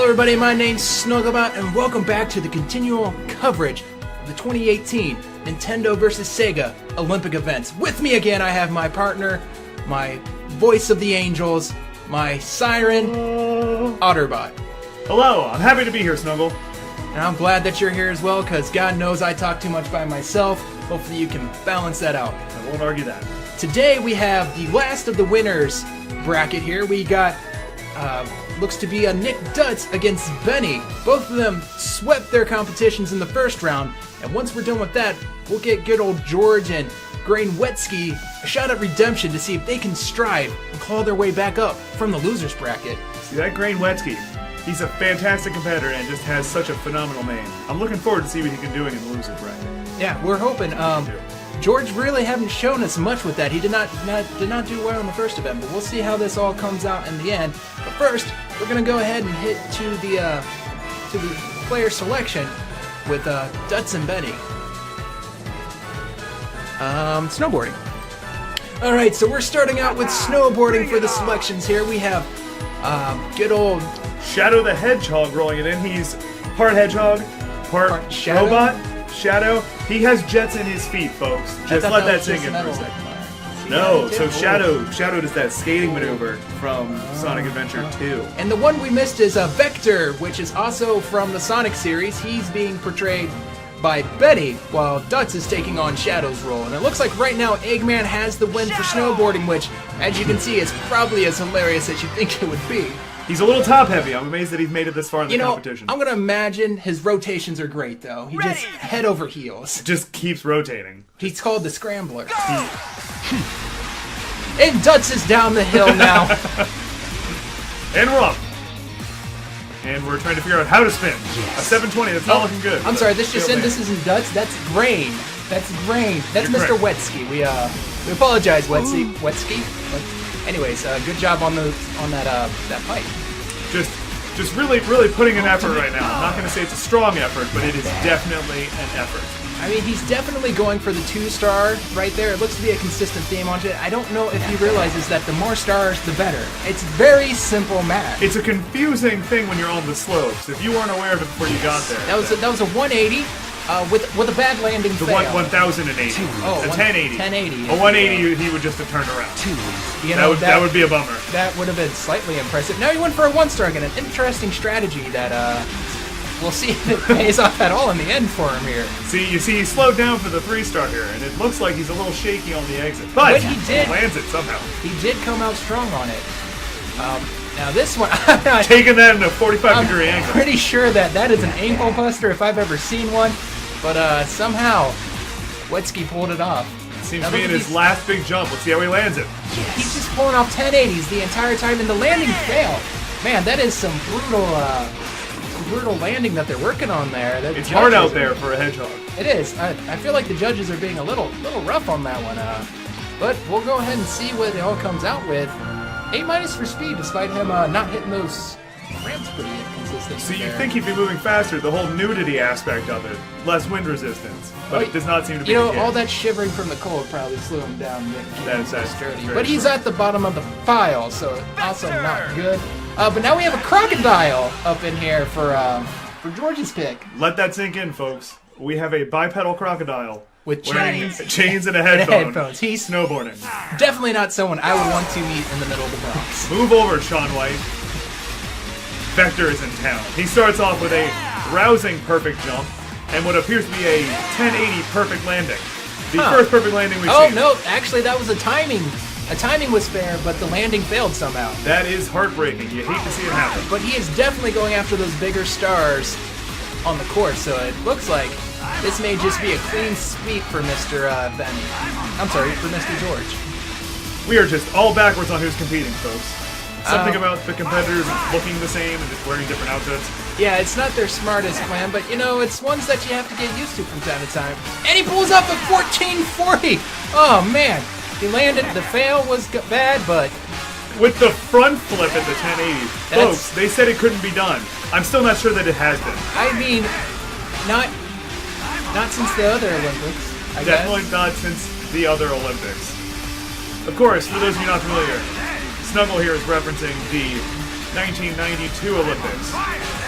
Hello everybody, my name's Snugglebot, and welcome back to the continual coverage of the 2018 Nintendo vs. Sega Olympic events. With me again, I have my partner, my voice of the angels, my siren, Otterbot. Hello, I'm happy to be here, Snuggle. And I'm glad that you're here as well, because God knows I talk too much by myself. Hopefully you can balance that out. I won't argue that. Today we have the last of the winners bracket here. We got, looks to be a Nick Dutz against Benny. Both of them swept their competitions in the first round, and once we're done with that, we'll get good old George and Grainwetsky a shot at redemption to see if they can strive and claw their way back up from the losers bracket. See, that Grainwetsky, he's a fantastic competitor and just has such a phenomenal name. I'm looking forward to see what he can do in the losers bracket. Yeah, we're hoping. George really haven't shown us much with that. He did not do well in the first event, but we'll see how this all comes out in the end. But first, we're gonna go ahead and hit to the player selection with Dutz and Benny. Snowboarding. All right, so we're starting out with snowboarding for the selections here. We have good old Shadow the Hedgehog rolling it in. He's part hedgehog, part Shadow? robot. Shadow. He has jets in his feet, folks. Just let that sink in for a second. No, so Shadow does that skating maneuver from Sonic Adventure 2. And the one we missed is Vector, which is also from the Sonic series. He's being portrayed by Betty, while Dutz is taking on Shadow's role. And it looks like right now Eggman has the win for snowboarding, which, as you can see, is probably as hilarious as you think it would be. He's a little top heavy. I'm amazed that he's made it this far in the competition. I'm gonna imagine his rotations are great, though. He just head over heels. Just keeps rotating. He's called the Scrambler. And Dutz is down the hill now. And we're up. And we're trying to figure out how to spin. Yes. A 720, that's not looking good. I'm sorry, this isn't Dutz, that's Grain. That's Grain. That's You're Mr. correct. Wetsky. We apologize, Wetsky. Anyways, good job on that pipe. Just really putting an effort right now. I'm not going to say it's a strong effort, but it is definitely an effort. I mean, he's definitely going for the 2-star right there. It looks to be a consistent theme on it. I don't know if he realizes that the more stars, the better. It's very simple math. It's a confusing thing when you're on the slopes. If you weren't aware of it before you got there. That was a 180 with a bad landing the fail. 1080. Oh, a 1080. 1080. A 180, he would just have turned around. You know, that would be a bummer. That would have been slightly impressive. Now he went for a 1-star again. An interesting strategy that we'll see if it pays off at all in the end for him here. You see, he slowed down for the 3-star here, and it looks like he's a little shaky on the exit. But he did. Lands it somehow. He did come out strong on it. Now this one, Taking that in a 45-degree I'm angle. pretty sure that is an ankle buster if I've ever seen one. But somehow, Wetsky pulled it off. Seems to be in his last big jump. Let's see how he lands it. He's just pulling off 1080s the entire time, and the landing failed. Man, that is some brutal landing that they're working on there. It's hard out there for a hedgehog. It is. I feel like the judges are being a little rough on that one. But we'll go ahead and see what it all comes out with. A- for speed, despite him not hitting those ramps pretty consistently. So you think he'd be moving faster, the whole nudity aspect of it, less wind resistance, but it does not seem to be the case. all that shivering from the cold probably slew him down. That's sturdy. very But he's true. at the bottom of the pile, so also not good. But now we have a crocodile up in here for George's pick. Let that sink in, folks. We have a bipedal crocodile With wearing chains. chains and a headphone. headphones. He's snowboarding. definitely not someone I would want to meet in the middle of the Bronx. Move over, Shaun White. Vector is in town. He starts off with a rousing perfect jump and what appears to be a 1080 perfect landing. The first perfect landing we've Oh seen. no, actually that was a timing. A timing was fair, but the landing failed somehow. That is heartbreaking. You hate to see it happen. But he is definitely going after those bigger stars on the course, so it looks like this may just be a clean sweep for Mr. Benny. I'm sorry, for Mr. George. We are just all backwards on who's competing, folks. Something about the competitors looking the same and just wearing different outfits. Yeah, it's not their smartest plan, but you know, it's ones that you have to get used to from time to time. And he pulls up a 1440! Oh man, he landed, the fail was bad, but With the front flip at the 1080, folks, they said it couldn't be done. I'm still not sure that it has been. I mean, not since the other Olympics, I Definitely guess. not since the other Olympics. Of course, for those of you not familiar, Snuggle here is referencing the 1992 Olympics,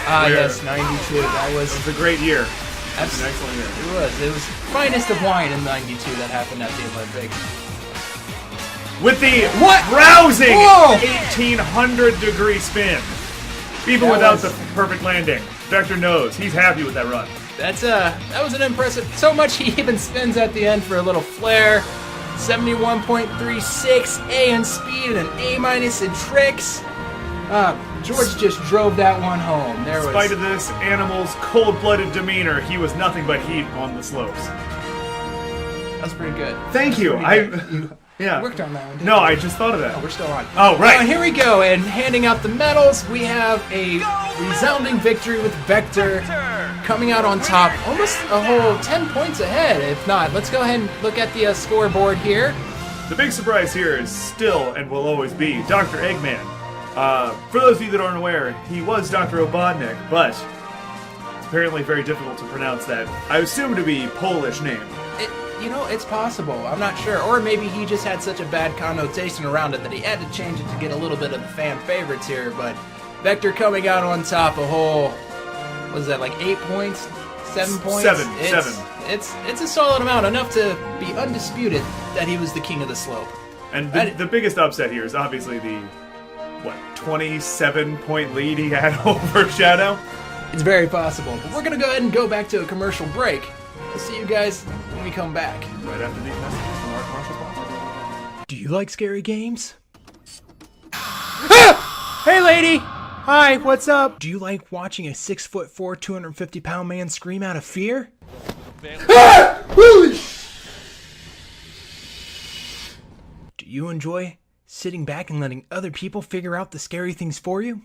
Ah, where yes, 92. That it was was a great year. It was That's- an excellent year. It was. It was finest of wine in '92 that happened at the Olympics. With the What? rousing Whoa! 1800-degree spin. Even That without was- the perfect landing. Vector knows. He's happy with that run. That was an impressive. So much he even spins at the end for a little flair. 71.36 A in speed and an A minus in tricks. George just drove that one home. There In was. spite of this animal's cold-blooded demeanor, he was nothing but heat on the slopes. That was pretty good. Thank you. Pretty good. You Yeah. worked on that one. Didn't No, you? I just thought of that. We're still on. Oh, right. Here we go, and handing out the medals, we have a resounding victory with Vector coming out on top, almost a whole 10 points ahead, if not. Let's go ahead and look at the scoreboard here. The big surprise here is still and will always be Dr. Eggman. For those of you that aren't aware, he was Dr. Obodnik, but it's apparently very difficult to pronounce that. I assume to be Polish name. It's possible. I'm not sure. Or maybe he just had such a bad connotation around it that he had to change it to get a little bit of the fan favorites here. But Vector coming out on top a whole, what is that, like 8 points? 7 points? Seven. It's a solid amount, enough to be undisputed that he was the king of the slope. And the biggest upset here is obviously the, 27-point lead he had over Shadow? It's very possible. But we're going to go ahead and go back to a commercial break. We'll see you guys when we come back. Right after these messages from our commercial sponsors. Do you like scary games? Hey, lady! Hi, what's up? Do you like watching a 6'4", 250-pound man scream out of fear? Do you enjoy sitting back and letting other people figure out the scary things for you?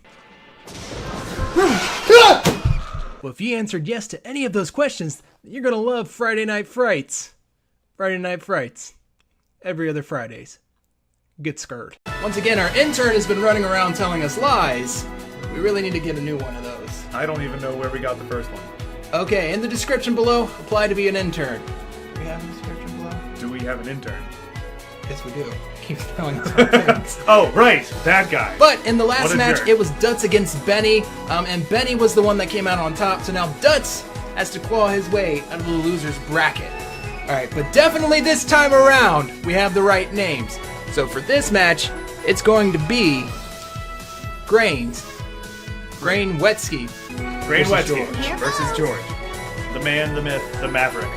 Well, if you answered yes to any of those questions, then you're gonna love Friday Night Frights. Friday Night Frights. Every other Fridays. Get scared. Once again, our intern has been running around telling us lies. We really need to get a new one of those. I don't even know where we got the first one. Okay, in the description below, apply to be an intern. Do we have a description below? Do we have an intern? Yes, we do. Keeps telling us our things. Oh, right, that guy. But in the last What a match, jerk. it was Dutz against Benny, and Benny was the one that came out on top. So now Dutz has to claw his way out of the loser's bracket. All right, but definitely this time around, we have the right names. So for this match, it's going to be Grain Wetsky. Grain versus Wetsky George. versus George. The man, the myth, the maverick.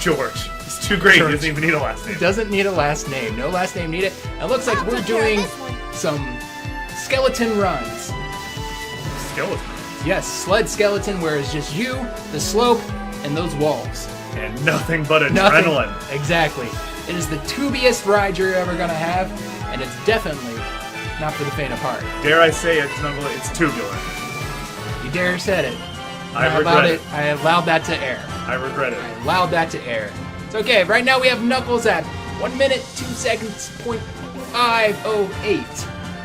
George. He's too great, George. he doesn't even need a last name. Doesn't need a last name. No last name needed. It looks like we're doing some skeleton runs. Skeleton. Yes, sled skeleton, where it's just you, the slope, and those walls. And nothing but Nothing. adrenaline. Exactly. It is the tubiest ride you're ever gonna have, and it's definitely not for the faint of heart. Dare I say it's tubular. You dare said it. I How regret about it. I allowed that to air. I regret it. I allowed that to air. It's okay. Right now we have Knuckles at 1 minute 2 seconds .508.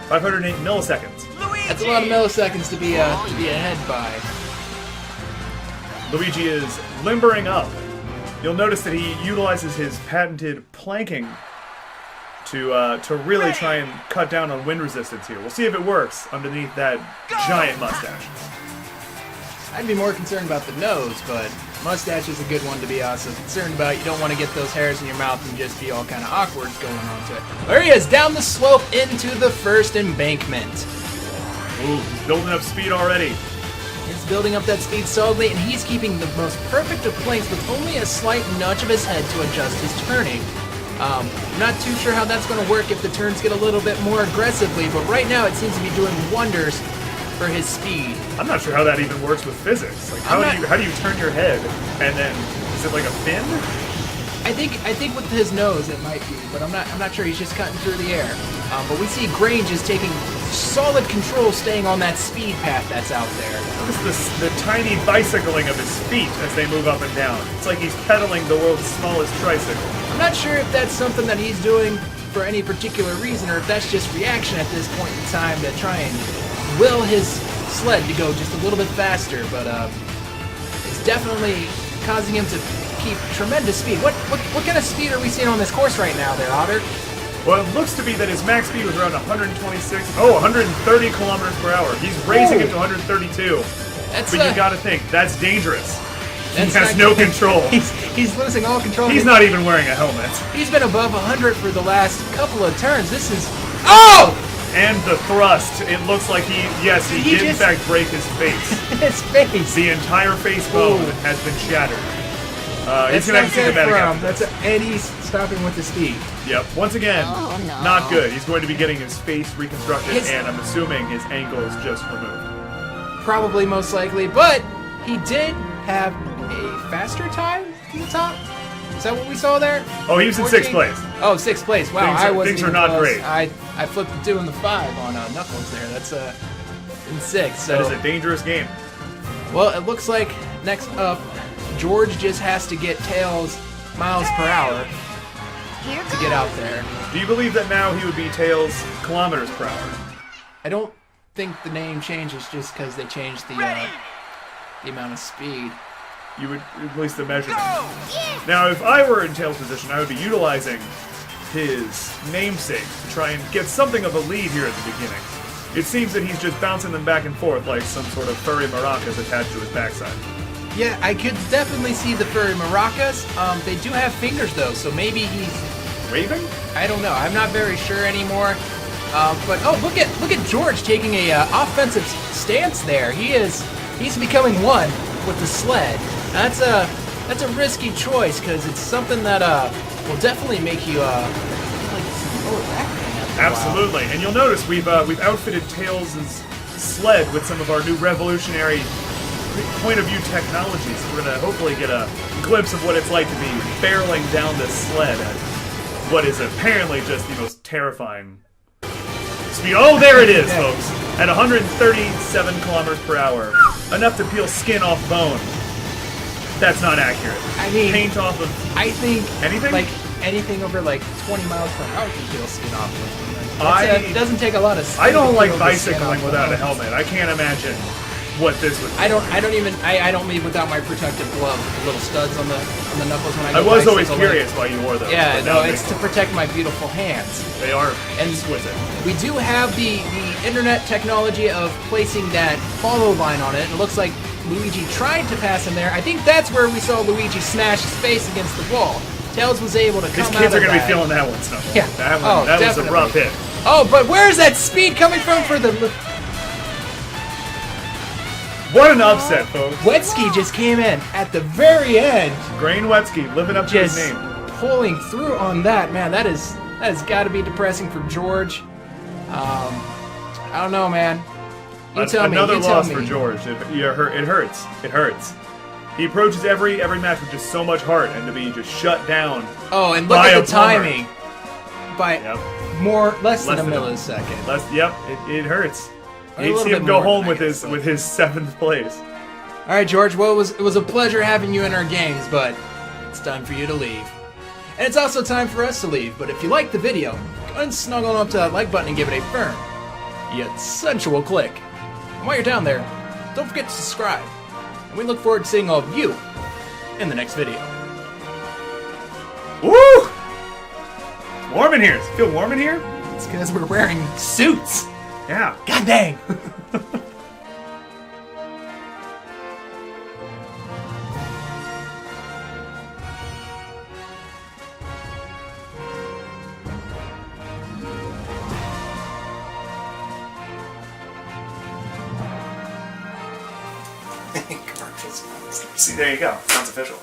508 milliseconds. That's a lot of milliseconds to be ahead by. Luigi is limbering up. You'll notice that he utilizes his patented planking to really try and cut down on wind resistance here. We'll see if it works underneath that giant mustache. I'd be more concerned about the nose, but mustache is a good one to be also concerned about. You don't want to get those hairs in your mouth and just be all kind of awkward going on to it. There he is, down the slope into the first embankment. Ooh, he's building up speed already. He's building up that speed solidly, and he's keeping the most perfect of planks with only a slight nudge of his head to adjust his turning. I'm not too sure how that's going to work if the turns get a little bit more aggressively, but right now it seems to be doing wonders for his speed. I'm not sure how that even works with physics. Like, how do you turn your head and then is it like a fin? I think with his nose it might be, but I'm not sure. He's just cutting through the air. But we see Grange is taking solid control, staying on that speed path that's out there. Notice the tiny bicycling of his feet as they move up and down. It's like he's pedaling the world's smallest tricycle. I'm not sure if that's something that he's doing for any particular reason, or if that's just reaction at this point in time to try and will his sled to go just a little bit faster. But it's definitely causing him to keep tremendous speed. What kind of speed are we seeing on this course right now there, Otter? Well, it looks to be that his max speed was around 130 kilometers per hour. He's raising it to 132. That's But you gotta think, that's dangerous. He that's has not no good. control. He's losing all control. He's not even wearing a helmet. He's been above 100 for the last couple of turns. This is... Oh! And the thrust, it looks like he did in just- fact break his face. His face. The entire face bone Ooh. has been shattered. He's That's gonna not have to see the good medic for after him. this. And he's stopping with the speed. Yep. Once again, Oh, no. not good. He's going to be getting his face reconstructed, His- and I'm assuming his ankle is just removed. Probably, most likely. But he did have a faster time to the top. Is that what we saw there? Oh, he was in 6th 14? place. Oh, 6th place. Wow, Things I are- wasn't things are even not close. great. I flipped the 2 and the 5 on Knuckles there. That's in 6th. So That is a dangerous game. well, it looks like next up, George just has to get Tails miles per hour Here to get out there. Do you believe that now he would be Tails kilometers per hour? I don't think the name changes just because they changed the amount of speed. You would, at least the measurement. Now, if I were in Tails' position, I would be utilizing his namesake to try and get something of a lead here at the beginning. It seems that he's just bouncing them back and forth like some sort of furry maracas attached to his backside. Yeah, I could definitely see the furry maracas. They do have fingers though, so maybe he's... Raving? I don't know. I'm not very sure anymore. But oh, look at George taking a offensive stance there. He's becoming one with the sled. That's a risky choice because it's something that will definitely make you like some lower back pain after a while. Absolutely. And you'll notice we've outfitted Tails' sled with some of our new revolutionary point of view technologies. We're gonna hopefully get a glimpse of what it's like to be barreling down this sled at what is apparently just the most terrifying speed. Oh, there it is, folks! At 137 kilometers per hour. Enough to peel skin off bone. That's not accurate. I mean, Paint off of... I think Anything? like anything over like 20 miles per hour can peel skin off. It doesn't take a lot of. I don't to like peel the skin bicycling off without a bones. helmet. I can't imagine what this would be. I don't mean without my protective glove with the little studs on the knuckles when I I go was always bicycling. curious why you wore those. Yeah, but no, now it's to protect my beautiful hands. they are And- exquisite. We do have the internet technology of placing that follow line on it. It looks like Luigi tried to pass him there. I think that's where we saw Luigi smash his face against the wall. Tails was able to come These out kids of are going to be that. feeling that one, Snowball. Yeah. That Oh, was a definitely. rough hit. Oh, but where's that speed coming from for the... What an upset, folks. Wetsky just came in at the very end, Grain Wetsky living up to his just name. pulling through on that. Man, that has got to be depressing for George. I don't know, man. You tell me. Another You tell loss me. for George. It hurts. It hurts. He approaches every match with just so much heart, and to be just shut down. Oh, and look by at a the plumber. timing. By Yep. less than a Less than a- millisecond. It hurts. A You little see bit him go more, home I with guess, his 7th place. All right, George. Well, it was a pleasure having you in our games, but it's time for you to leave. And it's also time for us to leave. But if you liked the video, go ahead and snuggle up to that like button and give it a firm yet sensual click. And while you're down there, don't forget to subscribe. And we look forward to seeing all of you in the next video. Woo! It's warm in here. Does it feel warm in here? It's because we're wearing suits. Yeah. God dang. See, there you go. Sounds official.